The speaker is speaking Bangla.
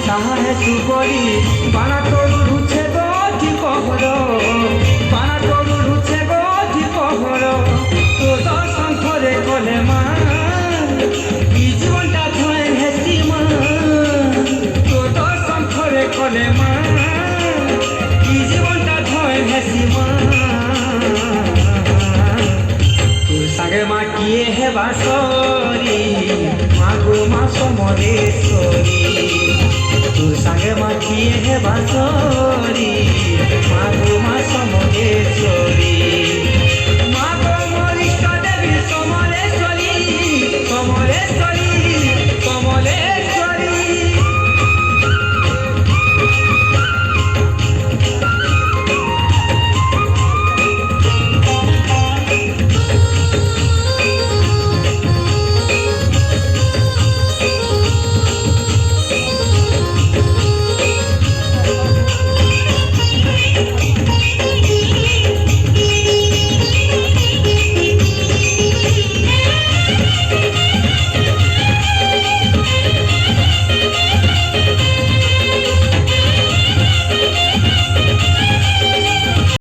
তাহা হেতু বলি বানা তরু রুছে গি কহর বানা তরু রুছে গি কহর তো দর্শন করে কলে মা কি জীবনটা ধরে হেসি মা তো দর্শন করে কলে মা কি জীবনটা ধরে হেসি মা তোর সাগে মা কিয়ে হেবা সরি মাগো মা সমরেশ্বরী তোর সাগে মা কিয়ে হেবা সরি